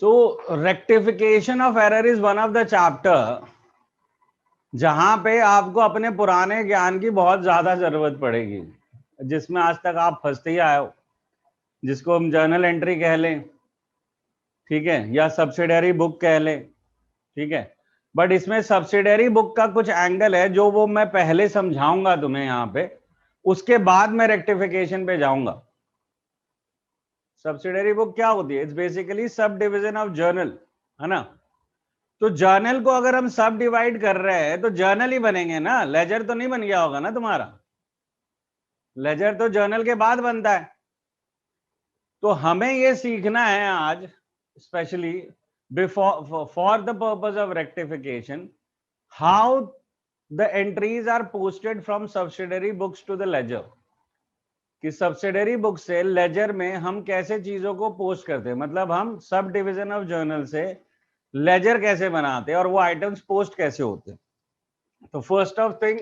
So rectification of error is one of the chapter जहां पे आपको अपने पुराने ज्ञान की बहुत ज्यादा जरूरत पड़ेगी, जिसमें आज तक आप फंसते ही आए हो, जिसको हम जर्नल एंट्री कह लें, ठीक है, या सब्सिडियरी बुक कह लें, ठीक है। बट इसमें सब्सिडियरी बुक का कुछ एंगल है जो वो मैं पहले समझाऊंगा तुम्हें यहाँ पे, उसके बाद मैं रेक्टिफिकेशन पे जाऊंगा। सब्सिडियरी बुक क्या होती है? It's basically sub division of journal, है ना। तो जर्नल को अगर हम सब डिवाइड कर रहे हैं तो जर्नल ही बनेंगे ना, लेजर तो नहीं बन गया होगा ना तुम्हारा। लेजर तो जर्नल के बाद बनता है। तो हमें ये सीखना है आज, specially before for the purpose of rectification, how the entries are posted from subsidiary books to the ledger, कि सब्सिडियरी बुक से लेजर में हम कैसे चीजों को पोस्ट करते हैं, मतलब हम सब डिवीजन ऑफ जर्नल से लेजर कैसे बनाते हैं और वो आइटम्स पोस्ट कैसे होते हैं। तो first of thing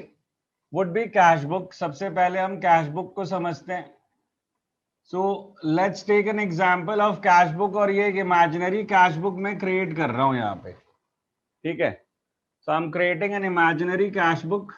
would be cash book. सबसे पहले हम कैश बुक को समझते हैं। So let's take an example of cash book, और ये एक इमेजिनरी कैश बुक मैं क्रिएट कर रहा हूं यहाँ पे, ठीक है। So I am creating an imaginary cash book.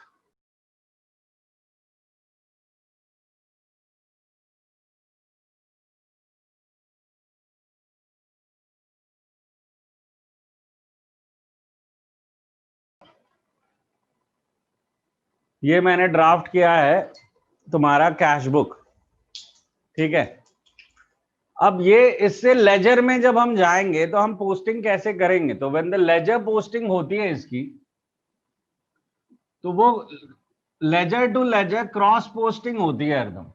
ये मैंने ड्राफ्ट किया है तुम्हारा कैश बुक, ठीक है। अब ये इससे लेजर में जब हम जाएंगे तो हम पोस्टिंग कैसे करेंगे? तो व्हेन द लेजर पोस्टिंग होती है इसकी, तो वो ledger to ledger cross posting होती है एकदम।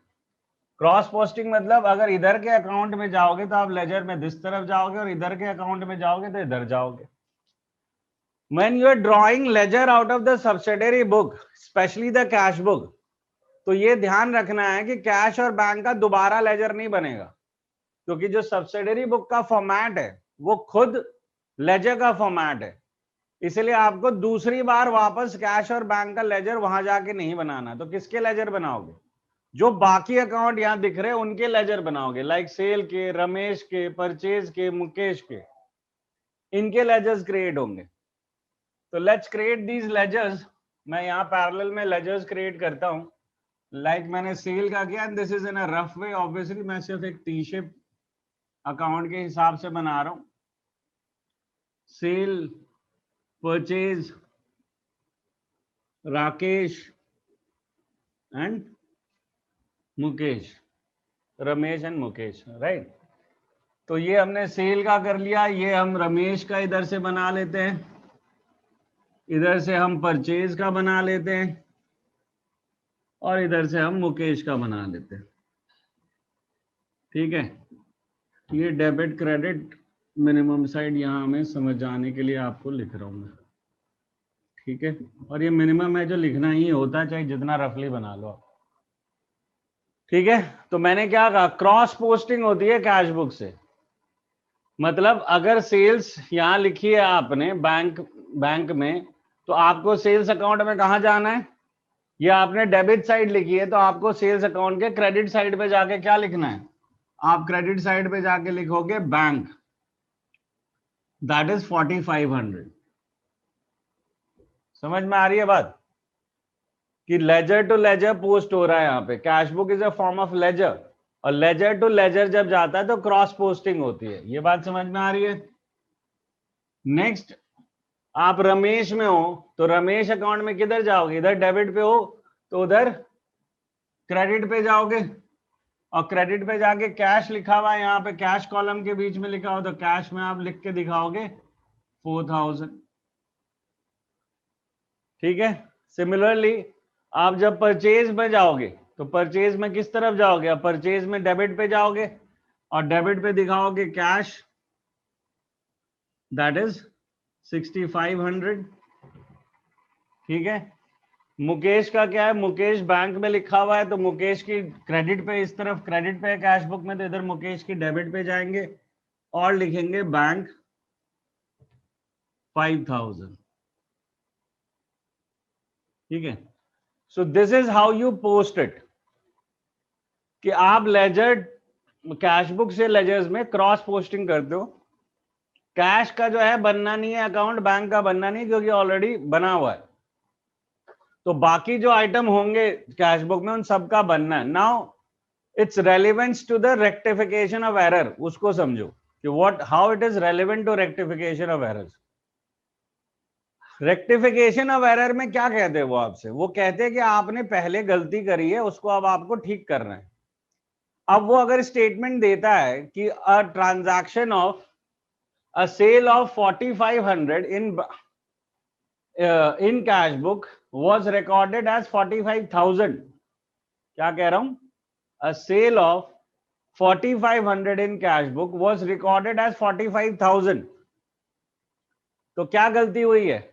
क्रॉस पोस्टिंग मतलब अगर इधर के अकाउंट में जाओगे तो आप लेजर में इस तरफ जाओगे, और इधर के अकाउंट में जाओगे तो इधर जाओगे। When you are drawing ledger out of the subsidiary book, especially the cash book, तो ये ध्यान रखना है कि कैश और बैंक का दोबारा लेजर नहीं बनेगा, क्योंकि जो सब्सिडियरी बुक का फॉर्मेट है वो खुद लेजर का फॉर्मेट है। इसलिए आपको दूसरी बार वापस कैश और बैंक का लेजर वहां जाके नहीं बनाना। तो किसके लेजर बनाओगे? जो बाकी अकाउंट यहां दिख रहे हैं उनके लेजर बनाओगे, लाइक सेल के, रमेश के, परचेज के, मुकेश के, इनके लेजर्स क्रिएट होंगे। तो लेट्स क्रिएट दीज लेजर्स। मैं यहाँ पैरेलल में लेजर्स क्रिएट करता हूँ, लाइक मैंने सेल का किया, and this is in a rough way. Obviously मैं सिर्फ एक टी शेप अकाउंट के हिसाब से बना रहा हूँ। Sale, purchase, Rakesh and Mukesh, Ramesh and Mukesh, right. तो ये हमने सेल का कर लिया, ये हम रमेश का इधर से बना लेते हैं, इधर से हम परचेज का बना लेते हैं, और इधर से हम मुकेश का बना लेते हैं, ठीक है। ये डेबिट क्रेडिट मिनिमम साइड यहाँ हमें समझ जाने के लिए आपको लिख रहा हूँ मैं, ठीक है। और ये मिनिमम है जो लिखना ही होता है, चाहे जितना रफली बना लो आप, ठीक है। तो मैंने क्या कहा, क्रॉस पोस्टिंग होती है कैश बुक से। मतलब अगर सेल्स यहाँ लिखी है आपने बैंक में, तो आपको सेल्स अकाउंट में कहाँ जाना है? या आपने डेबिट साइड लिखी है तो आपको सेल्स अकाउंट के क्रेडिट साइड पे जाके क्या लिखना है? आप क्रेडिट साइड पे जाके लिखोगे बैंक, दैट इज 4500। समझ में आ रही है बात कि लेजर टू लेजर पोस्ट हो रहा है यहाँ पे। Cash book is a form of ledger, और लेजर टू लेजर जब जाता है तो क्रॉस पोस्टिंग होती है। ये बात समझ में आ रही है? नेक्स्ट, आप रमेश में हो तो रमेश अकाउंट में किधर जाओगे? इधर डेबिट पे हो तो उधर क्रेडिट पे जाओगे, और क्रेडिट पे जाके कैश लिखा हुआ है यहाँ पे, कैश कॉलम के बीच में लिखा हो तो कैश में आप लिख के दिखाओगे 4000, ठीक है। सिमिलरली आप जब परचेज में जाओगे तो परचेज में किस तरफ जाओगे? आप परचेज में डेबिट पे जाओगे और डेबिट पे दिखाओगे कैश, दैट इज 6500, ठीक है। मुकेश का क्या है? मुकेश बैंक में लिखा हुआ है तो मुकेश की क्रेडिट पे, इस तरफ क्रेडिट पे है कैश बुक में, तो इधर मुकेश की डेबिट पे जाएंगे और लिखेंगे बैंक 5000, ठीक है। सो this is how you post it, कि आप लेजर कैश बुक से लेजर्स में क्रॉस पोस्टिंग करते हो। कैश का जो है बनना नहीं है अकाउंट, बैंक का बनना नहीं क्योंकि ऑलरेडी बना हुआ है। तो बाकी जो आइटम होंगे कैश बुक में उन सबका बनना है। Now its relevance to the rectification of error, उसको समझो कि what how it is relevant to rectification of errors. Rectification of error में क्या कहते हैं वो आपसे? वो कहते हैं कि आपने पहले गलती करी है, उसको अब आपको ठीक करना है। अब वो अगर स्टेटमेंट देता है कि a transaction of a sale of 4500 in cash book was recorded as 45,000, क्या कह रहा हूं? A sale of 4500 in cash book was recorded as 45,000। तो क्या गलती हुई है?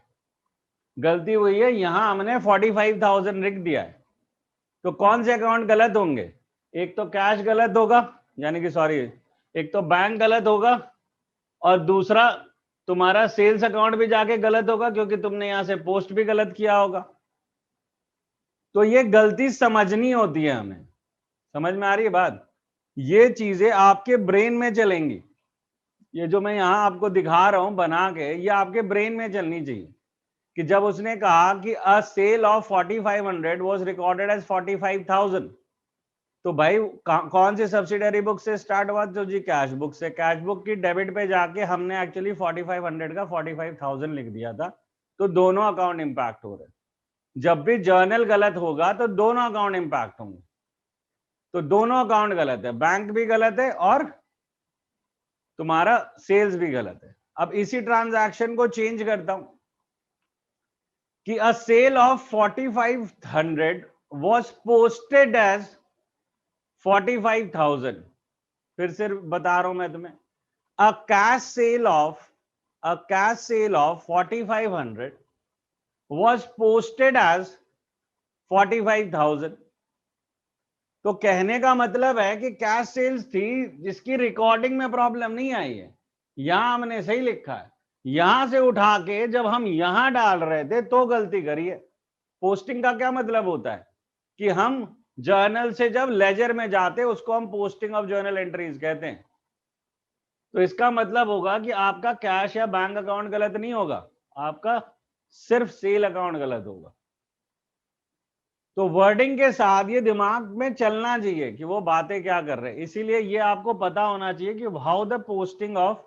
गलती हुई है यहां हमने 45,000 लिख दिया है। तो कौन से अकाउंट गलत होंगे? एक तो कैश गलत होगा, यानी कि सॉरी, एक तो बैंक गलत होगा, और दूसरा तुम्हारा सेल्स अकाउंट भी जाके गलत होगा क्योंकि तुमने यहां से पोस्ट भी गलत किया होगा। तो ये गलती समझनी होती है हमें। समझ में आ रही है बात? ये चीजें आपके ब्रेन में चलेंगी। ये जो मैं यहां आपको दिखा रहा हूं बना के, ये आपके ब्रेन में चलनी चाहिए कि जब उसने कहा कि a sale of 4500 was recorded as 45,000, तो भाई कौन सी सब्सिडरी बुक से स्टार्ट हुआ? तो जी कैश बुक से। कैश बुक की डेबिट पे जाके हमने एक्चुअली 4500 का 45,000 लिख दिया था। तो दोनों अकाउंट इंपैक्ट हो रहे हैं। जब भी जर्नल गलत होगा तो दोनों अकाउंट इंपैक्ट होंगे। तो दोनों अकाउंट गलत है, बैंक भी गलत है और तुम्हारा सेल्स भी गलत है। अब इसी ट्रांजैक्शन को चेंज करता हूं कि a sale of 4500 was posted as 45,000। फिर से बता रहा हूं मैं तुम्हें, a cash sale of 4500 was posted as 45,000। तो कहने का मतलब है कि कैश सेल्स थी जिसकी रिकॉर्डिंग में प्रॉब्लम नहीं आई है। यहां हमने सही लिखा है, यहां से उठा के जब हम यहां डाल रहे थे तो गलती करी है। पोस्टिंग का क्या मतलब होता है कि हम जर्नल से जब लेजर में जाते उसको हम पोस्टिंग ऑफ जर्नल एंट्रीज कहते हैं। तो इसका मतलब होगा कि आपका कैश या बैंक अकाउंट गलत नहीं होगा, आपका सिर्फ सेल अकाउंट गलत होगा। तो वर्डिंग के साथ ये दिमाग में चलना चाहिए कि वो बातें क्या कर रहे हैं। इसीलिए ये आपको पता होना चाहिए कि how the posting of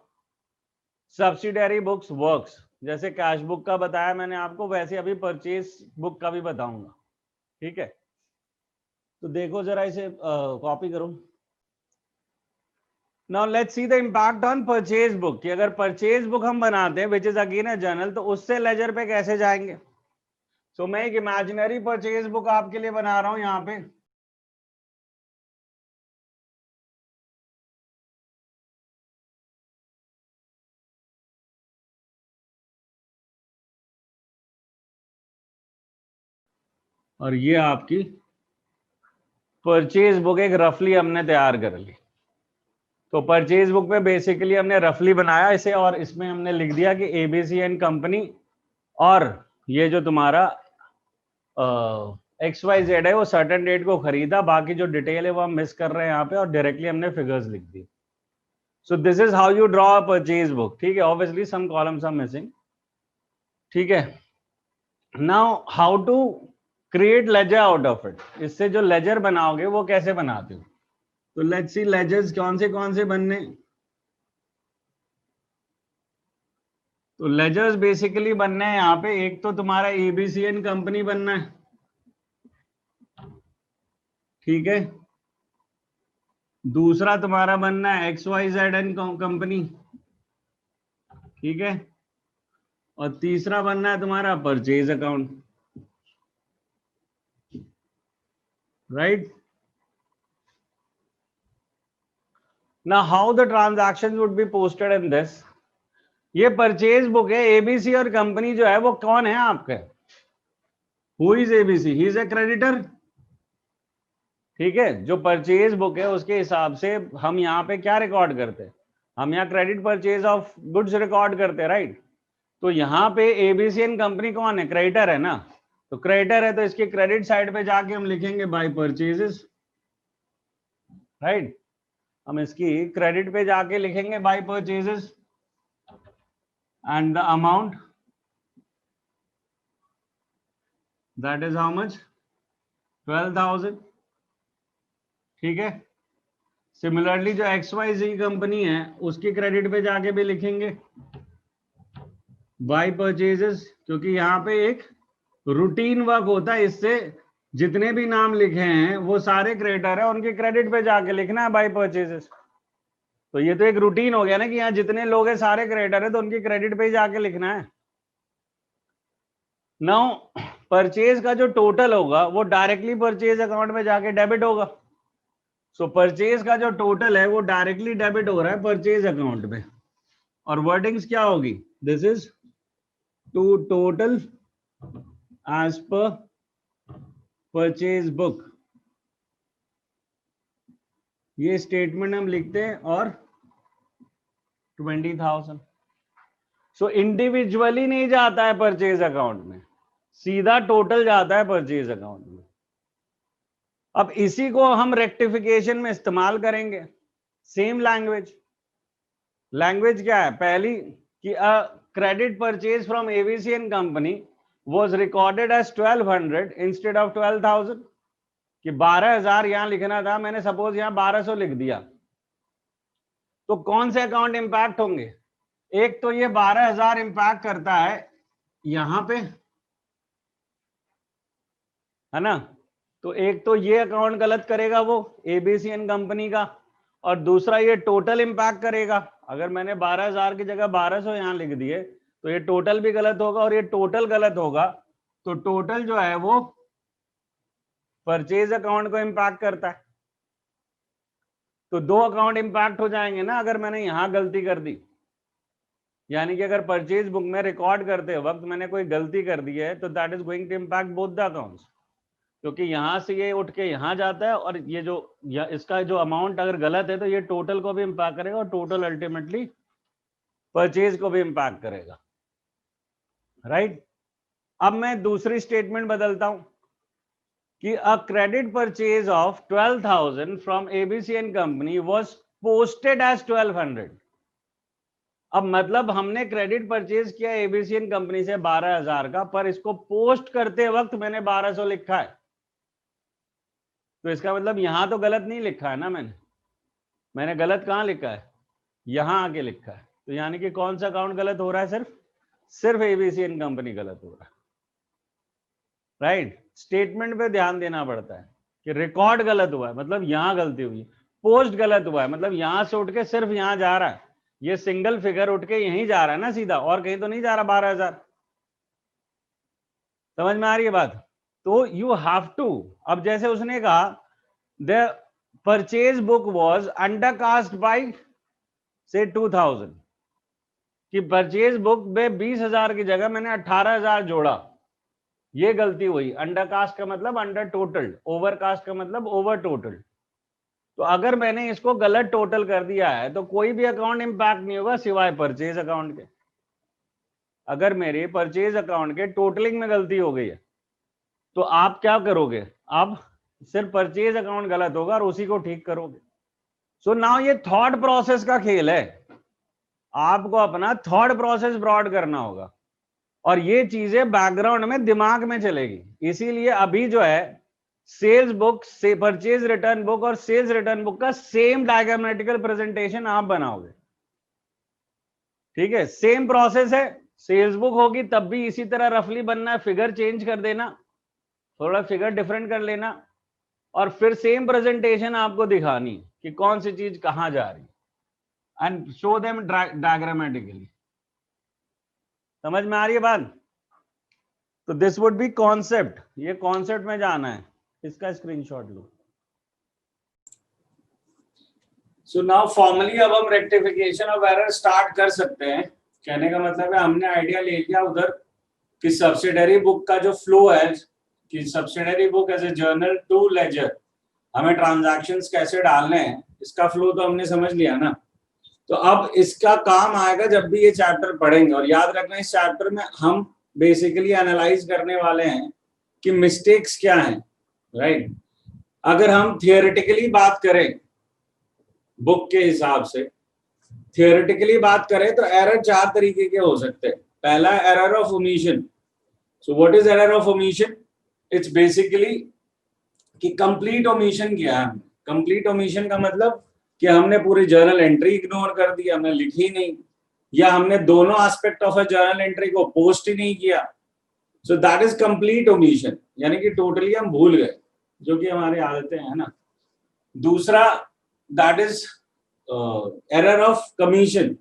subsidiary books works. जैसे कैश बुक का बताया मैंने आपको, वैसे अभी परचेज बुक का भी बताऊंगा। ठीक है, तो देखो जरा इसे कॉपी करो। Now let's see the impact on purchase book कि अगर परचेज बुक हम बनाते हैं which is again a journal, तो उससे लेजर पे कैसे जाएंगे। सो मैं एक इमेजिनरी परचेज बुक आपके लिए बना रहा हूं यहां पे। और ये आपकी परचेज बुक एक रफली हमने तैयार कर ली। तो परचेज बुक पे बेसिकली हमने रफली बनाया इसे, और इसमें हमने लिख दिया कि एबीसी एंड कंपनी, और ये जो तुम्हारा XYZ है वो सर्टेन डेट को खरीदा, बाकी जो डिटेल है वो हम मिस कर रहे हैं यहाँ पे, और डायरेक्टली हमने फिगर्स लिख दी। So this is how you draw a purchase book. ठीक है, obviously some columns are missing. ठीक है, now how to create ledger out of it. इससे जो लेजर बनाओगे वो कैसे बनाते हो? तो लेट्स सी लेजर्स कौन से बनने। तो लेजर्स बेसिकली बनने हैं यहाँ पे, एक तो तुम्हारा एबीसीएन कंपनी बनना है। ठीक है, दूसरा तुम्हारा बनना है XYZN कंपनी। ठीक है, और तीसरा बनना है तुम्हारा purchase account. Right, now how the transactions would be posted in this. ये परचेज बुक है, एबीसी और कंपनी जो है वो कौन है आपके? Who is ABC? He is a creditor. ठीक है, जो परचेज बुक है उसके हिसाब से हम यहाँ पे क्या रिकॉर्ड करते हैं? हम यहाँ credit purchase of goods record करते हैं, राइट। तो यहाँ पे एबीसीएन कंपनी कौन है? क्रेडिटर है ना। तो क्रेडिटर है तो इसके क्रेडिट साइड पे जाके हम लिखेंगे बाय परचेजेस, राइट। हम इसकी क्रेडिट पे जाके लिखेंगे by purchases. and the amount, that is how much, 12,000. ठीक है. सिमिलरली जो XYZ कंपनी है उसकी क्रेडिट पे जाके भी लिखेंगे बाय परचेजेस, क्योंकि यहाँ पे एक रूटीन वर्क होता है. इससे जितने भी नाम लिखे हैं वो सारे क्रेडिटर है, उनके क्रेडिट पे जाके लिखना है बाय परचेजेस. तो ये तो एक रूटीन हो गया ना कि यहाँ जितने लोग हैं सारे क्रेडिटर है तो उनकी क्रेडिट पे ही जाके लिखना है. नाउ परचेज का जो टोटल होगा वो डायरेक्टली परचेज अकाउंट में जाके डेबिट होगा. सो परचेज का जो टोटल है वो डायरेक्टली डेबिट हो रहा है परचेज अकाउंट में. और वर्डिंग्स क्या होगी, this is to total as per purchase book. ये स्टेटमेंट हम लिखते हैं और 20,000. सो इंडिविजुअली नहीं जाता है परचेज अकाउंट में, सीधा टोटल जाता है परचेज अकाउंट में. अब इसी को हम रेक्टिफिकेशन में इस्तेमाल करेंगे. सेम लैंग्वेज क्या है पहली कि a credit purchase from ABC and company was recorded as 1200 instead of 12,000. कि 12,000 यहां लिखना था, मैंने सपोज यहां 1200 लिख दिया. तो कौन से अकाउंट इंपैक्ट होंगे? एक तो ये 12,000 इंपैक्ट करता है यहां पे, है ना. तो एक तो ये अकाउंट गलत करेगा वो एबीसी एंड कंपनी का, और दूसरा ये टोटल इंपैक्ट करेगा. अगर मैंने 12,000 की जगह 1200 यहां लिख दिए तो ये टोटल भी गलत होगा, और ये टोटल गलत होगा तो टोटल जो है वो परचेज अकाउंट को इंपैक्ट करता है. तो दो अकाउंट इंपैक्ट हो जाएंगे ना अगर मैंने यहां गलती कर दी. यानी कि अगर परचेज बुक में रिकॉर्ड करते वक्त मैंने कोई गलती कर दी है तो that is going to impact both the accounts. क्योंकि यहां से ये उठ के यहां जाता है, और ये जो इसका जो अमाउंट अगर गलत है तो ये टोटल को भी इंपैक्ट करेगा, और टोटल अल्टीमेटली परचेज को भी इंपैक्ट करेगा. राइट. अब मैं दूसरी स्टेटमेंट बदलता हूं कि a credit purchase of 12,000 from ABC and company was posted as 1,200. अब मतलब हमने क्रेडिट परचेज किया एबीसी एंड कंपनी से 12,000 का, पर इसको पोस्ट करते वक्त मैंने 1200 लिखा है. तो इसका मतलब यहां तो गलत नहीं लिखा है ना, मैंने गलत कहां लिखा है, यहां आके लिखा है. तो यानी कि कौन सा अकाउंट गलत हो रहा है, सिर्फ एबीसी एंड कंपनी गलत हो रहा है. राइट. स्टेटमेंट पे ध्यान देना पड़ता है कि रिकॉर्ड गलत हुआ है मतलब यहां गलती हुई, पोस्ट गलत हुआ है मतलब यहां से उठ के सिर्फ यहां जा रहा है. ये सिंगल फिगर उठ के यहीं जा रहा है ना सीधा, और कहीं तो नहीं जा रहा 12,000. समझ में आ रही है बात. तो यू हैव टू, अब जैसे उसने कहा the purchase book was undercast bye से 2,000, कि परचेज बुक में 20,000 की जगह मैंने 18,000 जोड़ा. ये गलती हुई. अंडरकास्ट का मतलब अंडर टोटल, ओवरकास्ट का मतलब ओवर टोटल. तो अगर मैंने इसको गलत टोटल कर दिया है तो कोई भी अकाउंट इंपैक्ट नहीं होगा सिवाय परचेज अकाउंट के. अगर मेरे परचेज अकाउंट के टोटलिंग में गलती हो गई है तो आप क्या करोगे, आप सिर्फ परचेज अकाउंट गलत होगा और उसी को ठीक करोगे. सो नाउ ये थॉट प्रोसेस का खेल है. आपको अपना थॉट प्रोसेस ब्रॉड करना होगा, और ये चीजें बैकग्राउंड में दिमाग में चलेगी. इसीलिए अभी जो है सेल्स बुक से परचेज रिटर्न बुक और सेल्स रिटर्न बुक का सेम डायग्रामेटिकल प्रेजेंटेशन आप बनाओगे. ठीक है, सेम प्रोसेस है. सेल्स बुक होगी तब भी इसी तरह रफली बनना है, फिगर चेंज कर देना, थोड़ा फिगर डिफरेंट कर लेना, और फिर सेम प्रेजेंटेशन आपको दिखानी कि कौन सी चीज कहां जा रही, एंड शो देम डायग्रामेटिकली. समझ में आ रही है बात. तो दिस वुड बी कॉन्सेप्ट. ये कॉन्सेप्ट में जाना है, इसका स्क्रीनशॉट लो. सो नाउ फॉर्मली अब हम रेक्टिफिकेशन ऑफ एरर स्टार्ट कर सकते हैं. कहने का मतलब है हमने आइडिया ले लिया उधर कि सब्सिडरी बुक का जो फ्लो है, कि subsidiary book as a journal to ledger हमें ट्रांजैक्शंस कैसे डालने हैं, इसका फ्लो तो हमने समझ लिया ना. तो अब इसका काम आएगा जब भी ये चैप्टर पढ़ेंगे. और याद रखना इस चैप्टर में हम बेसिकली एनालाइज करने वाले हैं कि मिस्टेक्स क्या हैं. राइट. अगर हम थियोरेटिकली बात करें बुक के हिसाब से थियोरेटिकली बात करें तो एरर 4 तरीके के हो सकते हैं। पहला error of omission. So what is error of omission? It's basically कि कंप्लीट ओमिशन किया है। कंप्लीट ओमिशन का मतलब कि हमने पूरी जर्नल एंट्री इग्नोर कर दी, हमने लिखी नहीं, या हमने दोनों aspect of a journal entry को पोस्ट ही नहीं किया। So that is complete omission, यानी कि टोटली हम भूल गए, जो कि हमारी आदतें हैं ना। दूसरा that is error of commission.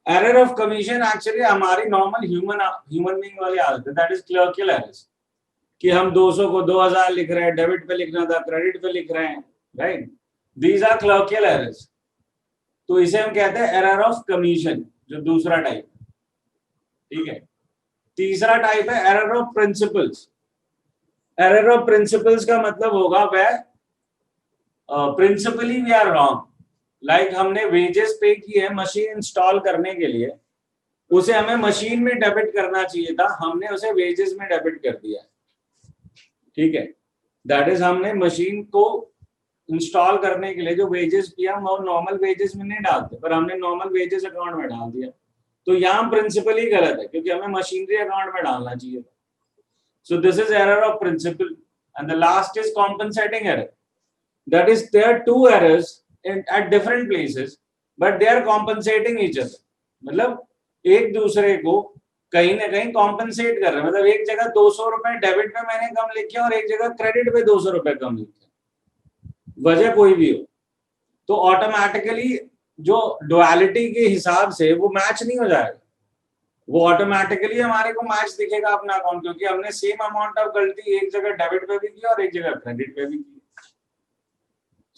Error of commission actually हमारी नॉर्मल ह्यूमन बीइंग वाली आदत है, दैट इज क्लर्कियल एरर्स, कि हम 200 को 2000 लिख रहे हैं, डेबिट पे लिखना था क्रेडिट पे लिख रहे हैं, right? These are clerical errors. तो इसे हम कहते हैं एरर ऑफ कमीशन, जो दूसरा टाइप, ठीक है। तीसरा टाइप है error of principles. Error of principles का मतलब होगा वह principally we are wrong. Like हमने वेजेस पे किए हैं मशीन इंस्टॉल करने के लिए, उसे हमें मशीन में डेबिट करना चाहिए था, हमने उसे वेजेस में डेबिट कर दिया, ठीक है। दैट इज हमने मशीन को इंस्टॉल करने के लिए जो वेजेस किया हम नॉर्मल वेजेस में नहीं डालते, पर हमने नॉर्मल वेजेस अकाउंट में डाल दिया। तो यहाँ प्रिंसिपल ही गलत है, क्योंकि हमें मशीनरी अकाउंट में डालना चाहिए। So this is error of principle. And the last is compensating error. That is there are two errors at different places but they are compensating each other. मतलब एक दूसरे को कहीं ना कहीं कॉम्पनसेट कर रहे हैं। मतलब एक जगह 200 रुपए डेबिट पे मैंने कम लिखे और एक जगह क्रेडिट पे 200 रुपए कम लिखे, वजह कोई भी हो, तो ऑटोमेटिकली जो डुअलिटी के हिसाब से वो मैच नहीं हो जाएगा। वो ऑटोमेटिकली हमारे को मैच दिखेगा अपना अकाउंट, क्योंकि हमने सेम अमाउंट ऑफ गलती एक जगह डेबिट पे भी की और एक जगह क्रेडिट पे भी की।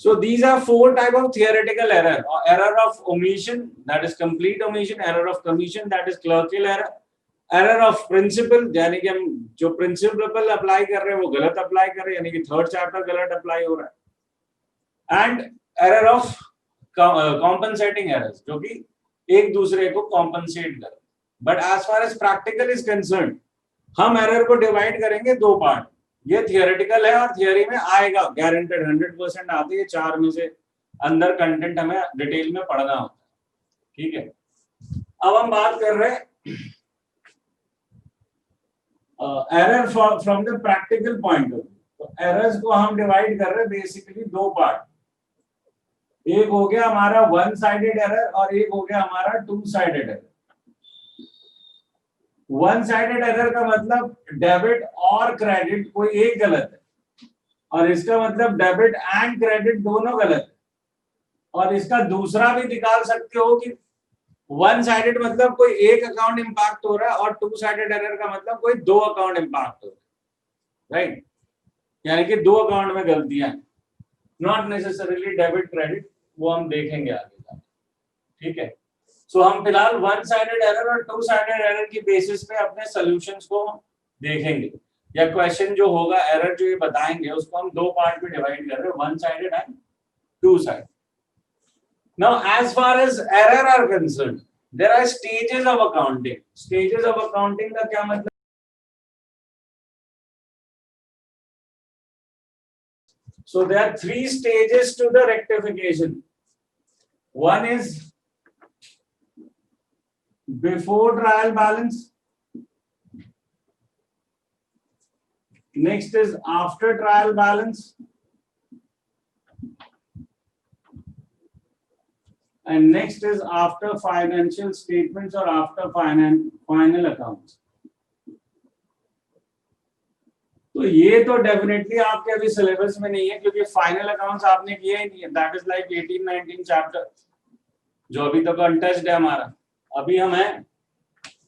So these are 4 type of theoretical error. Error of omission, that is complete omission. Error of commission, that is clerical error. Error of principle, यानी कि हम जो प्रिंसिपल अप्लाई कर रहे हैं वो गलत अप्लाई कर रहे हैं, यानी कि थर्ड चैप्टर गलत अप्लाई हो रहा है। And error of compensating errors, जो कि एक दूसरे को कॉम्पनसेट कर। But as far as practical is concern, हम एरर को डिवाइड करेंगे 2 पार्ट। ये थियोरेटिकल है और थियोरी में आएगा गारंटेड 100% आती है, 4 में से अंदर कंटेंट हमें डिटेल में पढ़ना होता है, ठीक है। अब हम बात कर रहे हैं error from the practical point of view. तो एरर्स को हम डिवाइड कर रहे हैं बेसिकली 2 पार्ट। एक हो गया हमारा वन साइडेड एरर और एक हो गया हमारा to sided error. One sided error का मतलब डेबिट और क्रेडिट कोई एक गलत है, और इसका मतलब डेबिट एंड क्रेडिट दोनों गलत है। और इसका दूसरा भी निकाल सकते हो कि वन साइडेड मतलब कोई एक अकाउंट इंपैक्ट हो रहा है और टू साइडेड एरर का मतलब कोई 2 अकाउंट इंपैक्ट हो रहा है, राइट? यानी कि 2 अकाउंट में गलतियां हैं, नॉट नेसेसरीली डेबिट क्रेडिट, वो हम देखेंगे आगे, ठीक है। सो हम फिलहाल वन साइडेड एरर और टू साइडेड एरर की बेसिस पे अपने सॉल्यूशंस को देखेंगे, या क्वेश्चन जो होगा एरर जो ये बताएंगे उसको हम 2 पार्ट में डिवाइड कर रहे हैं, one sided and two sided. Now as far as error are concerned, there are stages of accounting. Stages of accounting का क्या मतलब? So there are 3 stages to the rectification. One is before trial balance, next is after trial balance, and next is after financial statements or after final accounts. तो ये तो definitely आपके अभी syllabus में नहीं है, क्योंकि फाइनल अकाउंट्स आपने किए ही नहीं है। दैट इज लाइक 18-19 चैप्टर जो अभी तक अनटच्ड है हमारा। अभी हम हैं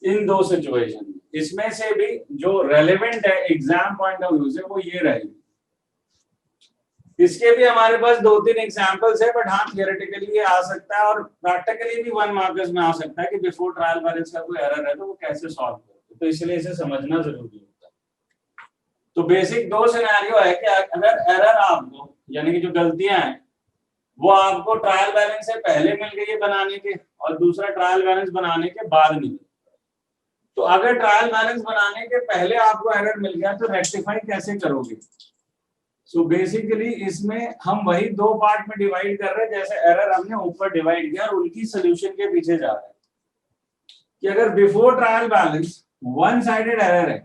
इन 2 सिचुएशन, इसमें से भी जो रेलेवेंट है एग्जाम पॉइंट ऑफ व्यू से वो ये रहेगी। इसके भी हमारे पास 2-3 एग्जांपल्स है, बट हाँ थियोरेटिकली ये आ सकता है और प्रैक्टिकली भी 1 मार्कर्स में आ सकता है कि बिफोर ट्रायल बैलेंस का कोई एरर है तो वो कैसे सॉल्व करते, तो इसलिए इसे समझना जरूरी है। तो बेसिक 2 सिनेरियो है कि अगर एरर आपको, यानी कि जो गलतियां हैं वो आपको ट्रायल बैलेंस से पहले मिल गई है बनाने के, और दूसरा ट्रायल बैलेंस बनाने के बाद मिली। तो अगर ट्रायल बैलेंस बनाने के पहले आपको एरर मिल गया तो रेक्टिफाई कैसे करोगे? सो बेसिकली इसमें हम वही दो पार्ट में डिवाइड कर रहे हैं, जैसे एरर हमने ऊपर डिवाइड किया और उनकी सोल्यूशन के पीछे जा रहे हैं कि अगर before trial balance one sided error है,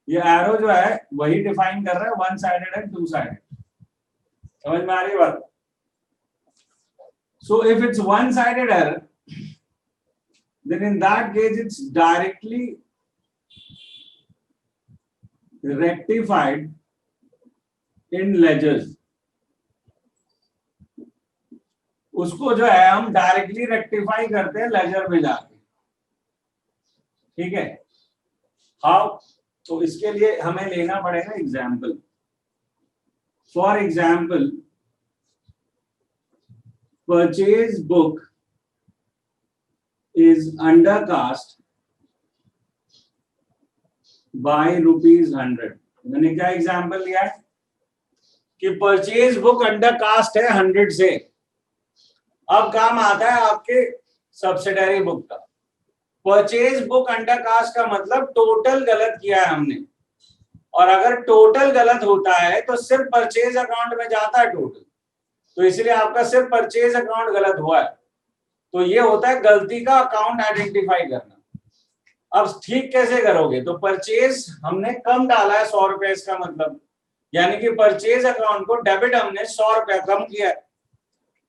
ये एरो जो है वही डिफाइन कर रहा है one sided and two sided. समझ में आ रही है बात? So if it's one sided error, then in that case it's directly rectified in ledgers। उसको जो है हम डायरेक्टली रेक्टिफाई करते हैं लेजर में जाके, ठीक है? हाउ? तो इसके लिए हमें लेना पड़ेगा example. For example, purchase book is undercast by ₹100। मैंने क्या एग्जांपल लिया है कि परचेज बुक अंडरकास्ट है 100 से। अब काम आता है आपके सब्सिडरी बुक का। परचेज बुक अंडरकास्ट का मतलब टोटल गलत किया है हमने, और अगर टोटल गलत होता है तो सिर्फ परचेज अकाउंट में जाता है टोटल, तो इसलिए आपका सिर्फ परचेज अकाउंट गलत हुआ है। तो ये होता है गलती का अकाउंट आइडेंटिफाई करना। अब ठीक कैसे करोगे? तो परचेज हमने कम डाला है 100 रुपए, इसका मतलब यानी कि परचेज अकाउंट को डेबिट हमने 100 रुपया कम किया है।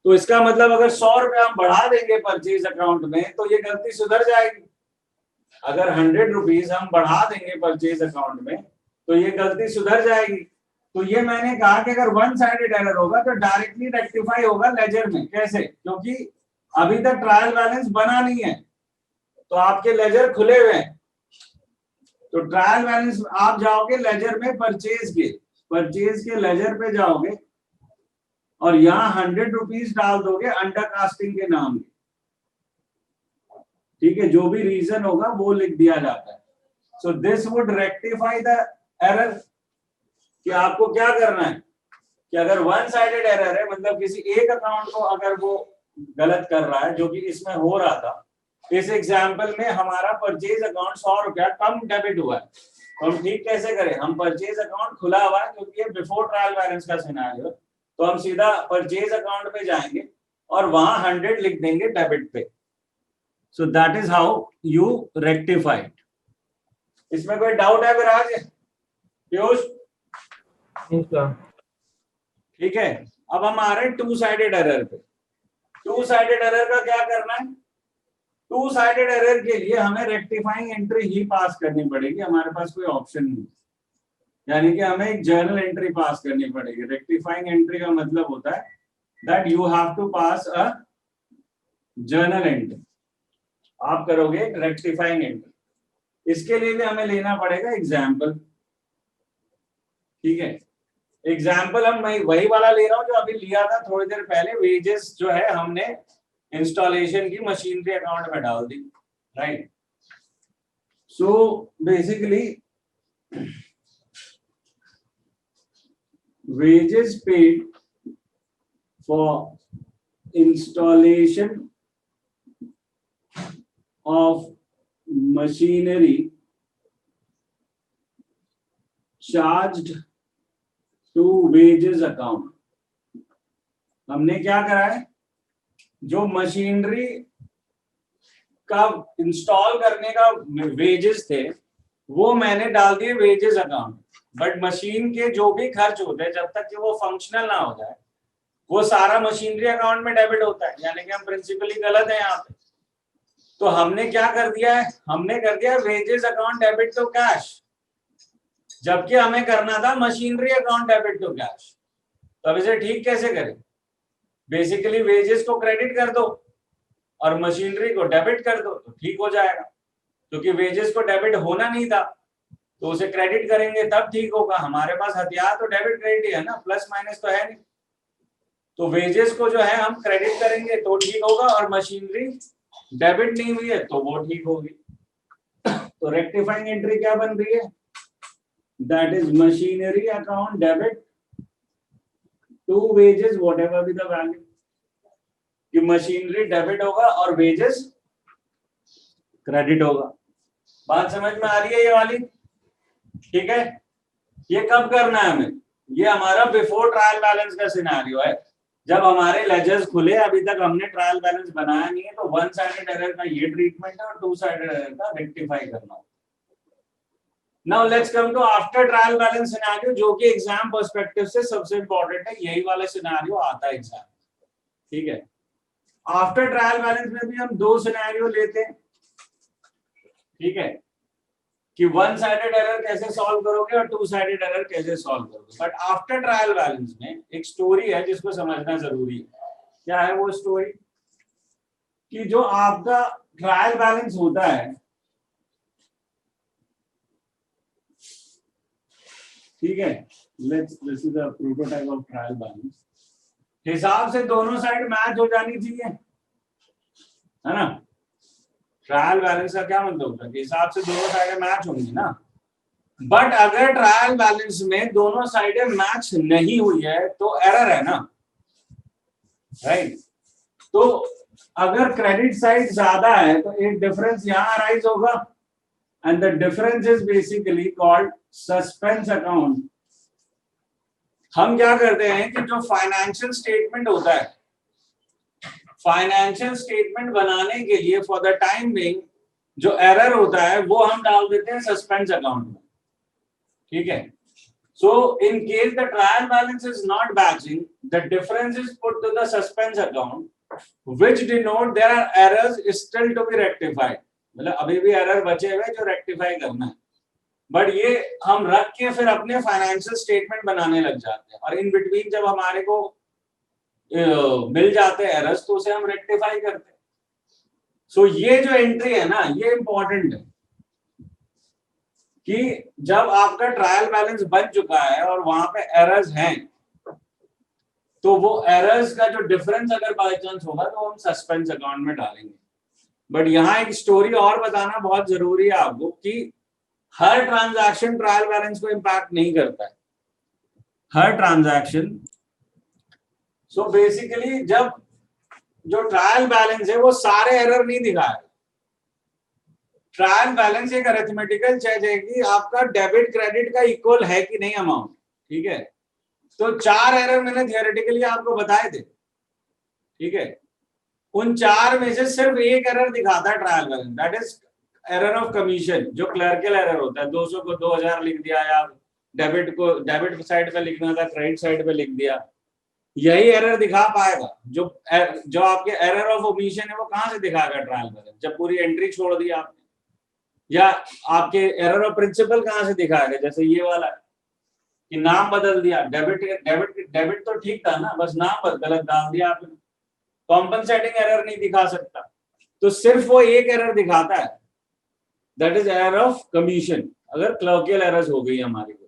तो इसका मतलब अगर 100 रुपया हम बढ़ा देंगे परचेज अकाउंट में तो ये गलती सुधर जाएगी। अगर 100 रुपीज हम बढ़ा देंगे परचेज अकाउंट में तो ये गलती सुधर जाएगी। तो ये मैंने कहा कि अगर वन साइडेड एरर होगा तो डायरेक्टली रेक्टिफाई होगा लेजर में। कैसे? क्योंकि अभी तक ट्रायल बैलेंस बना नहीं है, तो आपके लेजर खुले हुए हैं। तो ट्रायल बैलेंस आप जाओगे लेजर में, परचेज के लेजर पे जाओगे और यहाँ 100 रुपीज डाल दोगे अंडरकास्टिंग के नाम पे, ठीक है? जो भी रीजन होगा वो लिख दिया जाता है। So this would rectify the error. कि आपको क्या करना है कि अगर वन साइडेड एरर है, मतलब किसी एक अकाउंट को अगर वो गलत कर रहा है, जो कि इसमें हो रहा था। इस एग्जांपल में हमारा परचेज अकाउंट 100 रुपया कम डेबिट हुआ है, तो हम ठीक कैसे करें? हम परचेज अकाउंट खुला हुआ है क्योंकि ये बिफोर ट्रायल बैलेंस का सिनेरियो, तो हम सीधा परचेज अकाउंट पे जाएंगे और वहां 100 लिख देंगे डेबिट पे। So that is how you rectify. इसमें कोई डाउट है विराज? पीयूष? ठीक है। अब हम आ रहे हैं टू साइडेड एरर पे। टू साइडेड एरर का क्या करना है? टू साइडेड एरर के लिए हमें रेक्टिफाइंग एंट्री ही पास करनी पड़ेगी, हमारे पास कोई ऑप्शन नहीं। यानी कि हमें एक जर्नल एंट्री पास करनी पड़ेगी। रेक्टिफाइंग एंट्री का मतलब होता है that you have to pass a journal entry. आप करोगे रेक्टिफाइंग एंट्री। इसके लिए भी हमें लेना पड़ेगा एग्जाम्पल, ठीक है? एग्जाम्पल हम वही वाला ले रहा हूं जो अभी लिया था थोड़ी देर पहले। वेजेस जो है हमने इंस्टॉलेशन की मशीनरी अकाउंट में डाल दी, right? So basically wages paid for installation of machinery charged to wages account. हमने क्या करा है? जो मशीनरी का इंस्टॉल करने का वेजेस थे वो मैंने डाल दिए वेजेस अकाउंट, बट मशीन के जो भी खर्च होते हैं जब तक कि वो फंक्शनल ना हो जाए वो सारा मशीनरी अकाउंट में डेबिट होता है। यानी कि हम प्रिंसिपली गलत है यहाँ पे। तो हमने क्या कर दिया है? हमने कर दिया wages account debit to cash, जबकि हमें करना था machinery account debit to cash. तो अब इसे ठीक कैसे करें? बेसिकली वेजेस को क्रेडिट कर दो और मशीनरी को डेबिट कर दो तो ठीक हो जाएगा। क्योंकि वेजेस को डेबिट होना नहीं था तो उसे क्रेडिट करेंगे तब ठीक होगा। हमारे पास हथियार तो डेबिट क्रेडिट है ना, प्लस माइनस तो है नहीं। तो वेजेस को जो है हम क्रेडिट करेंगे तो ठीक होगा, और मशीनरी डेबिट नहीं हुई है तो वो ठीक होगी। तो रेक्टिफाइंग एंट्री क्या बन रही है? That is machinery account debit to wages whatever be the value. कि मशीनरी डेबिट होगा और वेजेस क्रेडिट होगा। बात समझ में आ रही है ये वाली? ठीक है। ये कब करना है हमें? ये हमारा बिफोर ट्रायल बैलेंस का सिनेरियो है, जब हमारे लेजर्स खुले, अभी तक हमने ट्रायल बैलेंस बनाया नहीं है, तो वन साइडेड एरर का ये ट्रीटमेंट है और टू साइडेड एरर का रेक्टिफाई करना। Now let's come to after trial balance scenario, जो कि एग्जाम पर्सपेक्टिव से सबसे इंपॉर्टेंट है, यही वाला सिनेरियो आता है एग्जाम। ठीक है, आफ्टर ट्रायल बैलेंस में भी हम दो सिनेरियो लेते हैं। ठीक है, कि वन साइडेड एरर कैसे सॉल्व करोगे और टू साइडेड एरर कैसे सॉल्व करोगे। बट आफ्टर ट्रायल बैलेंस में एक स्टोरी है जिसको समझना जरूरी है। क्या है वो स्टोरी? कि जो आपका ट्रायल बैलेंस होता है, ठीक है, let's this is a prototype of trial balance, हिसाब से दोनों साइड मैच हो जानी चाहिए, है ना। ट्रायल बैलेंस का क्या मतलब होता है कि हिसाब से दोनों साइडें मैच होंगी ना। बट अगर ट्रायल बैलेंस में दोनों साइडें मैच नहीं हुई है तो एरर है ना, राइट। तो अगर क्रेडिट साइड ज्यादा है तो एक डिफरेंस यहां अराइज होगा, and the difference is basically called suspense account. हम क्या करते हैं कि जो फाइनेंशियल स्टेटमेंट होता है, फाइनेंशियल स्टेटमेंट बनाने के लिए फॉर द टाइम बिंग जो एरर होता है वो हम डाल देते हैं सस्पेंस अकाउंट में। ठीक है, so in case the trial balance is not matching, the difference is put to the suspense account, which denote there are errors still to be rectified। मतलब अभी भी एरर बचे हुए जो रेक्टिफाई करना है, बट ये हम रख के फिर अपने फाइनेंशियल स्टेटमेंट बनाने लग जाते हैं, और इन बिटवीन जब हमारे को मिल जाते हैं एरर्स तो उसे हम रेक्टिफाई करते हैं। सो ये जो एंट्री है ना, ये इंपॉर्टेंट है कि जब आपका ट्रायल बैलेंस बन चुका है और वहां पे एरर्स हैं, तो वो एरर्स का जो डिफरेंस अगर बाय चांस होगा तो हम सस्पेंस अकाउंट में डालेंगे। बट यहाँ एक स्टोरी और बताना बहुत जरूरी है आपको कि हर ट्रांजैक्शन ट्रायल बैलेंस को इंपैक्ट नहीं करता है, हर ट्रांजैक्शन। सो बेसिकली जब जो ट्रायल बैलेंस है वो सारे एरर नहीं दिखाए। ट्रायल बैलेंस एक अरिथमेटिकल चेक है कि आपका डेबिट क्रेडिट का इक्वल है कि नहीं अमाउंट। ठीक है, तो 4 एरर मैंने थियोरेटिकली आपको बताए थे। ठीक है, उन 4 में से सिर्फ एक एरर दिखाता है trial balance, that is error of commission, जो क्लर्कल एरर होता है। 200 को 2000 लिख दिया, या डेबिट को डेबिट साइड पे लिखना था क्रेडिट साइड पे लिख दिया, यही एरर दिखा पाएगा। जो आपके एरर ऑफ ओमिशन है वो कहां से दिखाएगा ट्रायल बैलेंस, जब पूरी एंट्री छोड़ दी आपने। या आपके एरर ऑफ प्रिंसिपल कहां से दिखाएगा, जैसे ये वाला कि नाम बदल दिया, डेबिट डेबिट डेबिट तो ठीक था ना, बस नाम गलत डाल दिया आपने, कॉम्पनसेटिंग एरर नहीं दिखा सकता। तो सिर्फ वो एक एरर दिखाता है, that is error of commission, अगर क्लर्कियल एरर्स हो गई हमारी को।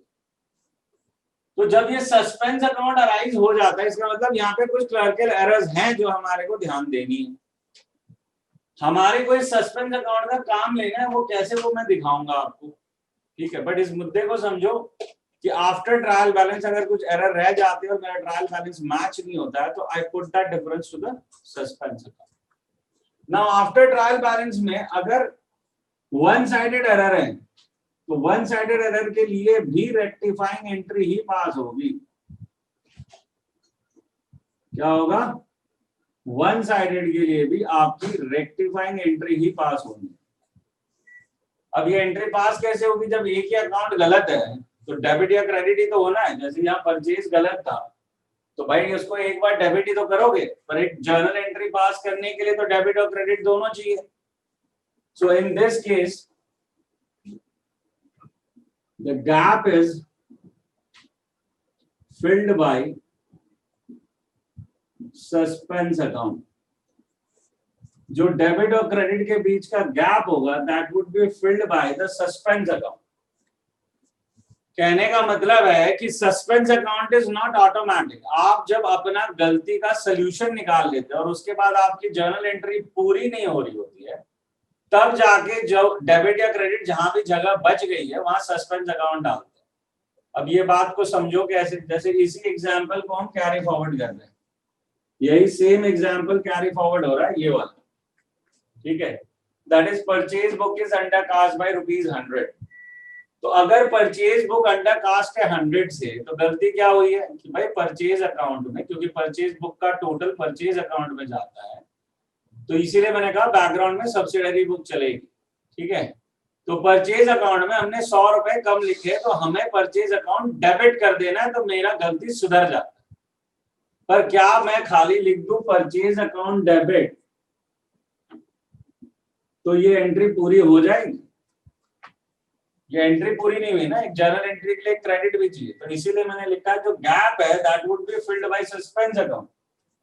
तो जब ये सस्पेंस अकाउंट अराइज हो जाता है, इसका मतलब यहाँ पे कुछ क्लर्कियल एरर्स हैं जो हमारे को ध्यान देनी है। हमारे को इस सस्पेंस अकाउंट का काम लेना है, वो कैसे वो मैं दिखाऊंगा आपको। ठीक है, बट इस मुद्दे को समझो कि आफ्टर ट्रायल बैलेंस अगर कुछ एरर रह जाते हैं और मेरा ट्रायल बैलेंस मैच नहीं होता है, तो I put that difference to the suspense account. Now after trial balance में अगर वन साइडेड एरर है, तो वन साइडेड एरर के लिए भी रेक्टिफाइंग एंट्री ही पास होगी। क्या होगा? वन साइडेड के लिए भी आपकी रेक्टिफाइंग एंट्री ही पास होगी। अब ये एंट्री पास कैसे होगी? जब एक ही अकाउंट गलत है तो डेबिट या क्रेडिट ही तो होना है। जैसे यहाँ परचेज गलत था तो भाई उसको एक बार डेबिट ही तो करोगे, पर एक जर्नल एंट्री पास करने के लिए तो डेबिट और क्रेडिट दोनों चाहिए। So in this case the gap is filled by suspense account। जो डेबिट और क्रेडिट के बीच का गैप होगा that would be filled by the suspense account. कहने का मतलब है कि suspense account is not automatic. आप जब अपना गलती का सोल्यूशन निकाल लेते हैं और उसके बाद आपकी जर्नल एंट्री पूरी नहीं हो रही होती है, तब जाके जो डेबिट या क्रेडिट जहां भी जगह बच गई है वहां सस्पेंस अकाउंट डालते हैं। अब ये बात को समझो कैसे, जैसे इसी एग्जांपल को हम कैरी फॉरवर्ड कर रहे हैं, यही सेम एग्जांपल कैरी फॉरवर्ड हो रहा है, ये वाला। ठीक है, that is purchase book is undercast by ₹100। तो अगर परचेज बुक अंडर कास्ट है 100 से, तो गलती क्या हुई है कि भाई परचेज अकाउंट में, क्योंकि परचेज बुक का टोटल परचेज अकाउंट में जाता है, तो इसीलिए मैंने कहा बैकग्राउंड में सब्सिडरी बुक चलेगी, ठीक है। तो परचेज अकाउंट में हमने 100 रुपए कम लिखे, तो हमें परचेज अकाउंट डेबिट कर देना है, तो मेरा गलती सुधर जाता है। पर क्या मैं खाली लिख दूं परचेज अकाउंट डेबिट तो ये एंट्री पूरी हो जाएगी? ये एंट्री पूरी नहीं हुई ना, एक जर्नल एंट्री के लिए क्रेडिट भी चाहिए, तो इसीलिए मैंने लिखा जो गैप है that would be filled by suspense account.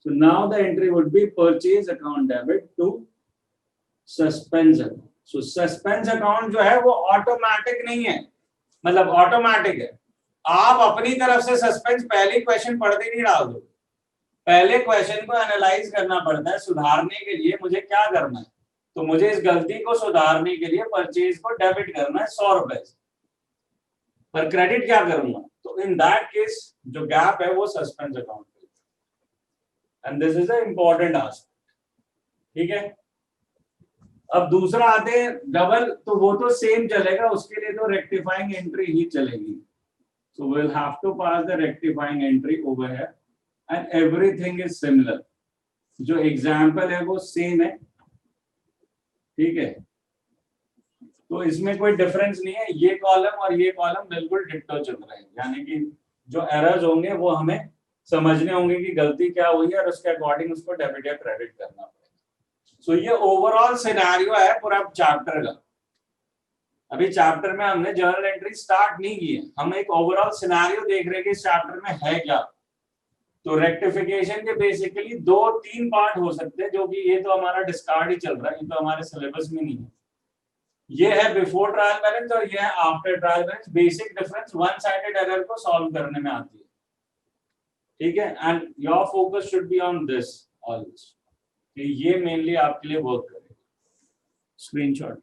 So now the entry would be purchase account debit to suspense account. So suspense account जो है वो ऑटोमेटिक नहीं है, मतलब ऑटोमेटिक है, आप अपनी तरफ से सस्पेंस पहले क्वेश्चन पढ़ते नहीं डाल दो, पहले क्वेश्चन को एनालाइज करना पड़ता है। सुधारने के लिए मुझे क्या करना है, तो मुझे इस गलती को सुधारने के लिए परचेज को डेबिट करना है 100 रुपए से, पर क्रेडिट क्या करूंगा, तो इन दैट केस जो गैप है वो suspense account, and this is a important aspect, ठीक है। अब दूसरा आते हैं डबल, तो वो तो सेम चलेगा, उसके लिए तो रेक्टिफाइंग एंट्री ही चलेगी। So we will have to pass the rectifying entry over here and everything is similar, जो एग्जांपल है वो सेम है, ठीक है। तो इसमें कोई डिफरेंस नहीं है, ये कॉलम और ये कॉलम बिल्कुल डिट्टो चल रहे हैं, यानी कि जो एरर्स होंगे वो हमें समझने होंगे कि गलती क्या हुई है और उसके अकॉर्डिंग उसको डेबिट या क्रेडिट करना पड़ेगा। सो ये ओवरऑल सिनेरियो है पूरा चैप्टर का। अभी चैप्टर में हमने जर्नल एंट्री स्टार्ट नहीं की है, हम एक ओवरऑल सिनेरियो देख रहे हैं कि इस चैप्टर में है क्या। तो रेक्टिफिकेशन के बेसिकली 2-3 पार्ट हो सकते हैं, जो कि ये तो हमारा डिस्कार्ड ही चल रहा है, ये तो हमारे सिलेबस में नहीं है। ये है बिफोर ट्रायल बैलेंस और ये है after trial balance. Basic difference one sided error को सॉल्व करने में आती है, ठीक है। And your focus should be on this always, ये मेनली आपके लिए वर्क करेगा। स्क्रीनशॉट